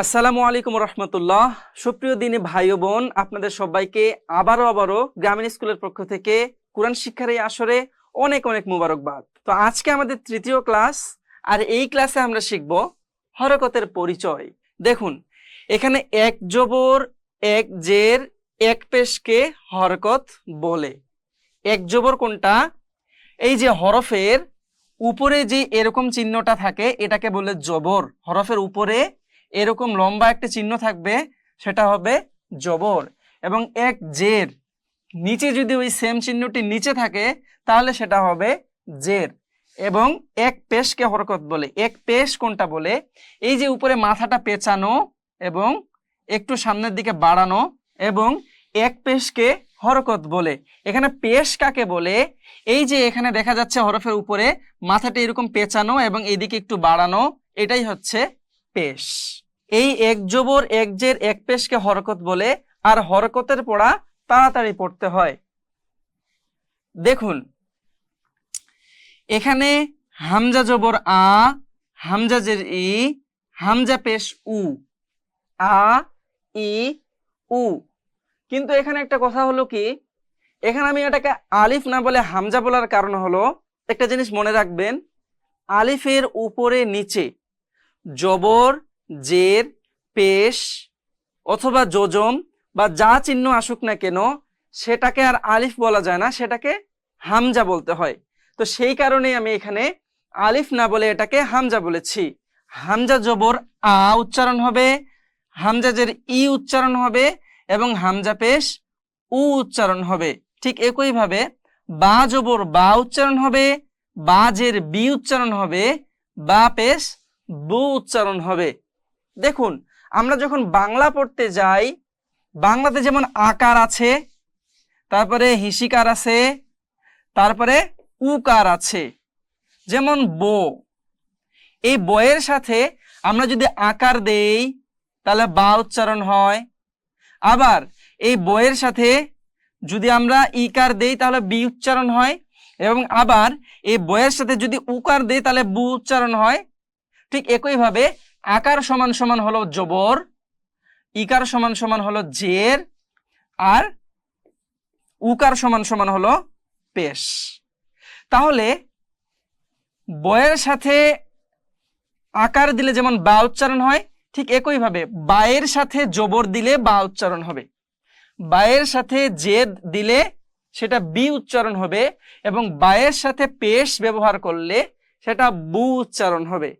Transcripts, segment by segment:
আসসালামু আলাইকুম রহমতুল্লাহ। সুপ্রিয় দিনী ভাই ও বোন, আপনাদের সবাইকে আবারও গ্রামীণ স্কুলের পক্ষ থেকে কোরআন শিক্ষার এই আসরে অনেক অনেক মুবারকবাদ। তো আজকে আমাদের তৃতীয় ক্লাস, আর এই ক্লাসে আমরা শিখব হরকতের পরিচয়। দেখুন, এখানে এক জবর, এক জের, এক পেশকে হরকত বলে। এক জবর কোনটা? এই যে হরফের উপরে যে এরকম চিহ্নটা থাকে এটাকে বলে জবর। হরফের উপরে এরকম লম্বা একটা চিহ্ন থাকবে, সেটা হবে জবর। এবং এক জের নিচে যদি ওই সেম চিহ্নটি নিচে থাকে তাহলে সেটা হবে জের। এবং এক পেশকে হরকত বলে। এক পেশ কোনটা বলে? এই যে উপরে মাথাটা পেঁচানো এবং একটু সামনের দিকে বাড়ানো, এবং এক পেশকে হরকত বলে। এখানে পেশ কাকে বলে? এই যে এখানে দেখা যাচ্ছে হরফের উপরে মাথাটা এরকম পেঁচানো এবং এইদিকে একটু বাড়ানো, এটাই হচ্ছে পেশ। এই এক জবর, এক জের, এক পেশকে হরকত বলে। আর হরকতের পড়া তাড়াতাড়ি পড়তে হয়। দেখুন, এখানে হামজা জবর আ, হামজা জের ই, হামজা পেশ উ, আ ই উ। কিন্তু এখানে একটা কথা হলো কি, এখানে আমি এটাকে আলিফ না বলে হামজা বলার কারণ হলো, একটা জিনিস মনে রাখবেন, আলিফের উপরে নিচে জবর, জের, পেশ অথবা যোজম বা যা চিহ্ন আসুক না কেন সেটাকে আর আলিফ বলা যায় না, সেটাকে হামজা বলতে হয়। তো সেই কারণে আমি এখানে আলিফ না বলে এটাকে হামজা বলেছি। হামজা জবর আ উচ্চারণ হবে, হামজা জের ই উচ্চারণ হবে, এবং হামজা পেশ উ উচ্চারণ হবে। ঠিক একইভাবে বা জবর বা উচ্চারণ হবে, বা জের বি উচ্চারণ হবে, বা পেশ বু উচ্চারণ হবে। দেখুন, আমরা যখন বাংলা পড়তে যাই, বাংলাতে যেমন আকার আছে, তারপরে হিসিকার আছে, তারপরে উকার আছে। যেমন বো, এই বয়ের সাথে আমরা যদি আকার দেই তাহলে বা উচ্চারণ হয়। আবার এই বয়ের সাথে যদি আমরা ইকার দেই তাহলে বি উচ্চারণ হয়। এবং আবার এই বয়ের সাথে যদি উকার দেই তাহলে বু উচ্চারণ হয়। ঠিক একইভাবে আকার সমান সমান হলো জবর, ইকার সমান সমান হলো জের, আর উকার সমান সমান হলো পেশ। তাহলে বয়ের সাথে আকার দিলে যেমন বা উচ্চারণ হয়, ঠিক একইভাবে বায়ের সাথে জবর দিলে বা উচ্চারণ হবে, বায়ের সাথে জেদ দিলে সেটা বি উচ্চারণ হবে, এবং বায়ের সাথে পেশ ব্যবহার করলে সেটা বু উচ্চারণ হবে।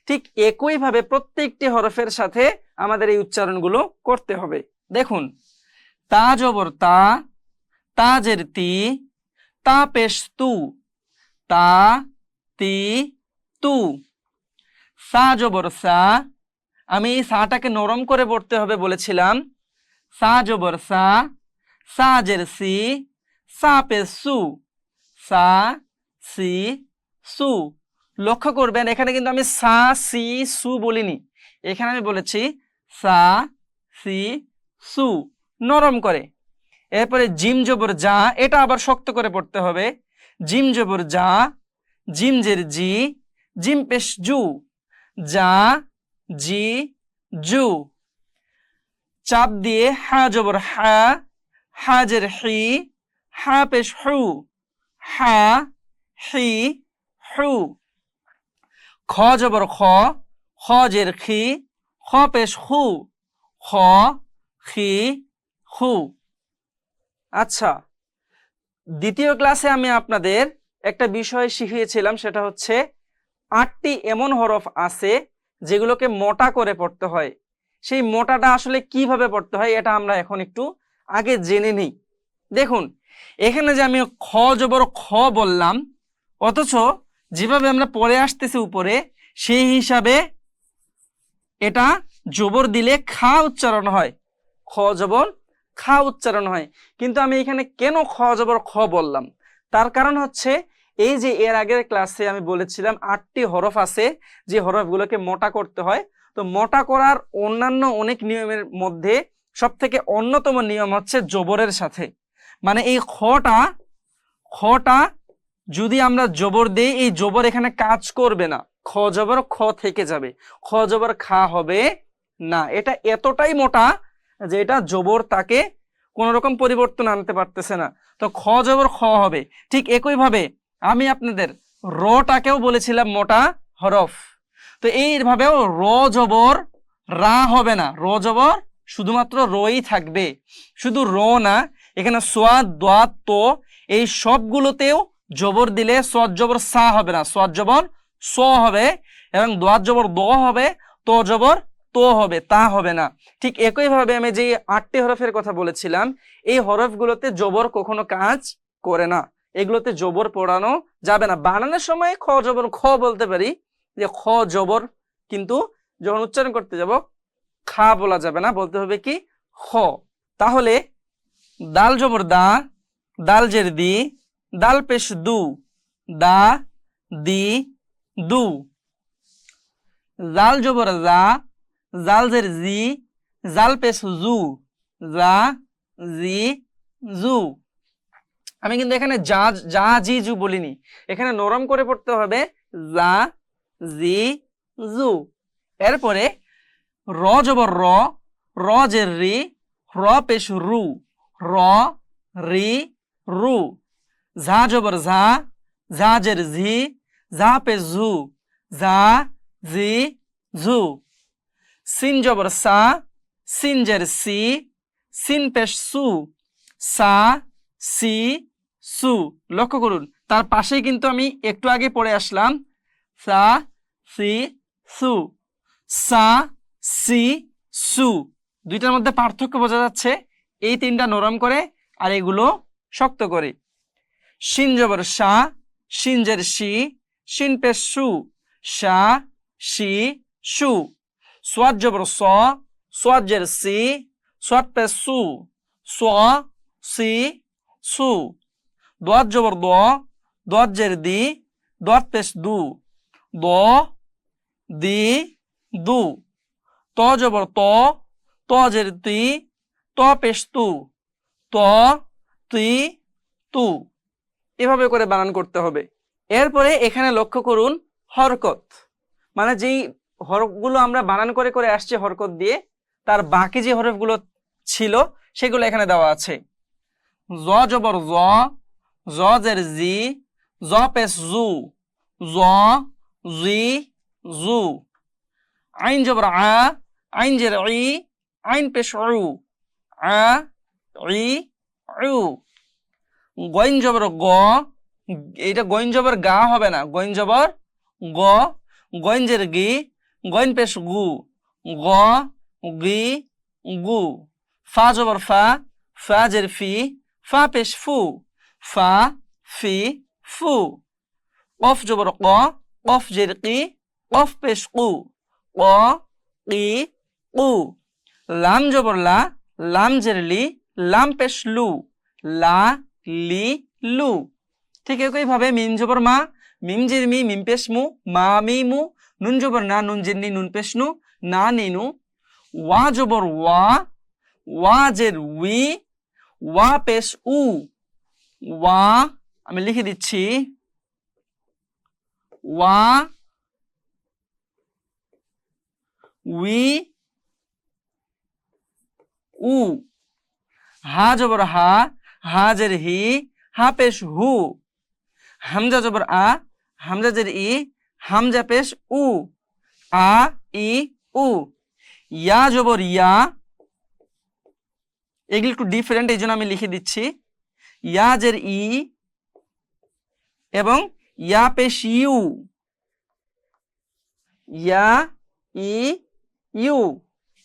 ঠিক একইভাবে প্রত্যেকটি হরফের সাথে আমাদের এই উচ্চারণগুলো করতে হবে। দেখুন, তা জবর তা, তা জের তি, তা পেশ তু, তা তি তু। সা জবর সা, আমি এই সাটাকে নরম করে পড়তে হবে বলেছিলাম। সা জবর সা, সা জের সি, সা পেশ সু, সা সি সু। লক্ষ্য করবেন, এখানে কিন্তু আমি সা সি সু বলিনি, এখানে আমি বলেছি সা সি সু, নরম করে। এরপরে জিম জবর যা, এটা আবার শক্ত করে পড়তে হবে। জিম জবর যা, জিম জের জি, জিম পেশ জু, যা জি জু। চাপ দিয়ে হা জবর হা, হা জের হি, হা পেশ হু, হা হি হু। খ জবর খ, খ জের খি, খ পেশ হু, খ খি হু। আচ্ছা, দ্বিতীয় ক্লাসে আমি আপনাদের একটা বিষয় শিখিয়েছিলাম, সেটা হচ্ছে 8টি এমন হরফ আছে যেগুলোকে মোটা করে পড়তে হয়। সেই মোটাটা আসলে কিভাবে পড়তে হয় এটা আমরা এখন একটু আগে জেনে নিই। দেখুন, এখানে যে আমি খ জবর খ বললাম, অথচ যেভাবে আমরা পড়ে আসতেছি উপরে, সেই হিসাবে এটা জবর দিলে খা উচ্চারণ হয়, খ জবর খা উচ্চারণ হয়। কিন্তু আমি এখানে কেন খ জবর খ বললাম? তার কারণ হচ্ছে, এই যে এর আগের ক্লাসে আমি বলেছিলাম 8টি হরফ আছে যে হরফগুলোকে মোটা করতে হয়। তো মোটা করার অন্যান্য অনেক নিয়মের মধ্যে সব থেকে অন্যতম নিয়ম হচ্ছে জবরের সাথে। মানে এই খটা যদি আমরা জবর দেই, এই জবর এখানে কাজ করবে না, খ জবর খ থেকে যাবে, খ জবর খা হবে না, এটা এতটাই মোটা যে এটা জবর তাকে কোন রকম পরিবর্তন আনতে পারতেছে না। তো খ জবর খ হবে। ঠিক একইভাবে আমি আপনাদের রটাকেও বলেছিলাম মোটা হরফ। তো এইভাবেও র জবর রা হবে না, র জবর শুধুমাত্র রই থাকবে। শুধু র না, এখানে সোয়াদ দোয়াত তো এই সবগুলোতেও জবর দিলে সোয়াদ জবর সা হবে না, সোয়াদ জবর স হবে, এবং দোয়াত জবর দ হবে, তো জবর তো হবে, তা হবে না। ঠিক একইভাবে আমি যে 8টি হরফের কথা বলেছিলাম, এই হরফগুলোতে জবর কখনো কাজ করে না, এগুলোতে জবর পড়ানো যাবে না। বানানোর সময় খ জবর খ বলতে পারি যে খ জবর, কিন্তু যখন উচ্চারণ করতে যাব খা বলা যাবে না, বলতে হবে কি খ। তাহলে দাল জবর দা, দাল জের দি, দাল পেশ দু, দা দি দু। জাল জবর জা, জাল জের জি, জাল পেশ জু, জা জি জু। আমি কিন্তু এখানে যা যা জি জু বলিনি, এখানে নরম করে পড়তে হবে জা জি জু। এরপরে র জবর র, র জের রি, র পেশ রু, র রি রু। ঝা জবর ঝা, ঝা জের ঝি, ঝা পেশ ঝু, ঝা জি ঝু। সিন জবর সা, সিন জের সি, সিন পেশ সু, সা সি সু। লক্ষ্য করুন তার পাশেই কিন্তু আমি একটু আগে পড়ে আসলাম সা সি সু, সা সি সু। দুইটার মধ্যে পার্থক্য বোঝা যাচ্ছে। এই তিনটা নরম করে আর এগুলো শক্ত করে। শিন জবর শা, শিন জের শি, শিন পেশ সু, শা শি সু। সোয়াদ জবর স, সোয়াদ জের সি, সোয়াদ পেশ সু, সোয়া সি সু। দোয়াত জবর দ, দোয়াত জের দি, দোয়াত পেশ দু, দ দি দু। ত জবর ত, ত জের তি, ত পেশ তু, ত তি তু। এভাবে করে বানান করতে হবে। এরপরে এখানে লক্ষ্য করুন হরকত, মানে যেই হরফগুলো আমরা বানান করে করে আসছি হরকত দিয়ে, তার বাকি যে হরফগুলো ছিল সেগুলো এখানে দেওয়া আছে। জ জবর জ, জ জের জি, জ পেশ জু, জ জি জু। আইন জবর আ, আইন জের ই, আইন পেশ উ, আ ই উ। গইন জবর গ, এটা গইন জবর গা হবে না, গইন জবর গ, গইন জের গি, গইন পেশ গু, গ গি গু। ফা জবর ফা, ফা জের ফি, ফা পেশ ফু, ফা ফি ফু। কফ জবর ক, কফ জের কি, কফ পেশ কু, ক কি কু। লাম জবর লা, লাম জের লি, লাম পেশ লু, লা লি লু। ঠিক একইভাবে মিম জবর মা, মিম জের মি, মিম পেশ মু, মা মি মু। নুন জবর না, নুন জের নি, নুন পেশ নু, না নি নু। ওয়া জবর ওয়া, ওয়া জের উই, ওয়া পেশ উ, ওয়া। আমি লিখে দিচ্ছি ওয়া উই উ। হা জবর হা, হা জের হি, হা পেশ হু। হামজা জবর আ, হামজা জের ই, হামজা পেশ উ, আ ই উ। ইয়া জবর ইয়া, এগুলো একটু ডিফারেন্ট, এই জন্য আমি লিখে দিচ্ছি ইয়া জের ই এবং ইয়া পেশ ইউ, ইয়া ই ইউ।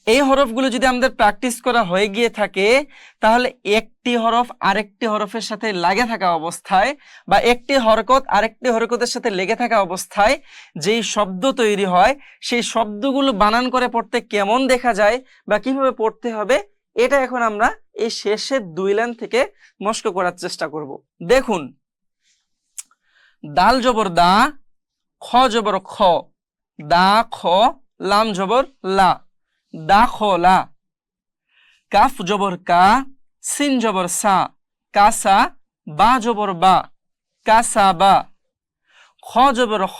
এই হরফগুলো যদি আমাদের প্র্যাকটিস করা হয়ে গিয়ে থাকে, তাহলে একটি হরফ আরেকটি হরফের সাথে লাগে থাকা অবস্থায়, বা একটি হরকত আরেকটি হরকতের সাথে লেগে থাকা অবস্থায় যেই শব্দ তৈরি হয়, সেই শব্দগুলো বানান করে পড়তে কেমন দেখা যায় বা কিভাবে পড়তে হবে, এটা এখন আমরা এই শেষের 2 লাইন থেকে মস্ক করার চেষ্টা করব। দেখুন, দাল জবর দা, খ জবর খ, দা খ, লাম জবর লা, দা খোলা। কাফ জবর কা, সিন জবর সা, কাসা, বা জবর বা, কাসা বা। খ জবর খ,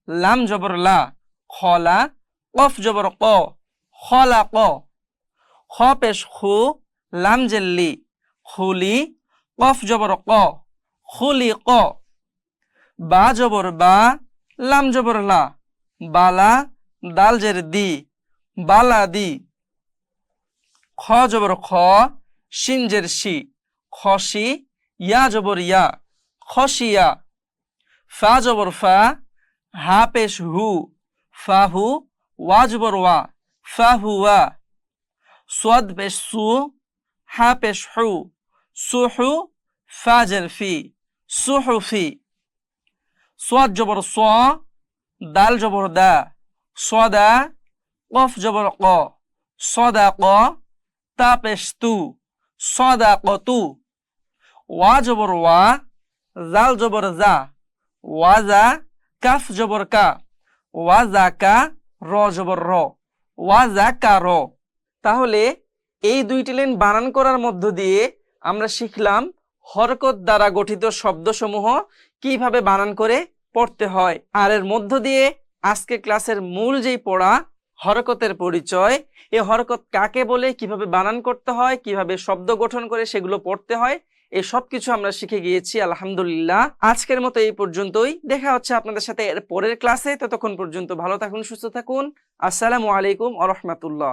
লাম জবর লা, খলা। কফ জবর ক, খ খলাক, খ পেশ খু, লাম জেল্লি, খুলি, কফ জবর ক, খুলি ক, বা জবর বা, লাম জবর লা, বালা, দাল জের দি, বালা দি, খ জবর খ, শিন জের শি, খসি, ইয়া জবর ইয়া, খসিয়া, ফা জবর ফা, হা পেশ হু, ফাহু, ওয়া জবর ওয়া, ফাহুয়া, সোয়াদ পেশ সু, হা পেশ হু, সুহু, ফা জের ফি, সুহুফি, সোয়াদ জবর স, দাল জবর দা, সদা, কফ জবর ক, সদা ক, তা পেশ তু, সদা কতু, ওয়া জবর ওয়া, জাল জবর জা, ওয়াজা, কাফ জবর কা, ওয়াজা কা, র জবর র, ওয়াজা কা র। তাহলে এই দুইটি লাইন বানান করার মধ্য দিয়ে আমরা শিখলাম হরকত দ্বারা গঠিত শব্দসমূহ কিভাবে বানান করে পড়তে হয়। আর এর মধ্য দিয়ে আজকে ক্লাসের মূল যেই পড়া হরকতের পরিচয়, এই হরকত কাকে বলে, কিভাবে বানান করতে হয়, কিভাবে শব্দ গঠন করে সেগুলো পড়তে হয়, এই সব কিছু আমরা শিখে গিয়েছি আলহামদুলিল্লাহ। আজকের মতো এই পর্যন্তই, দেখা হচ্ছে আপনাদের সাথে এর পরের ক্লাসে। ততক্ষণ পর্যন্ত ভালো থাকুন, সুস্থ থাকুন। আসসালামু আলাইকুম ওয়া রাহমাতুল্লাহ।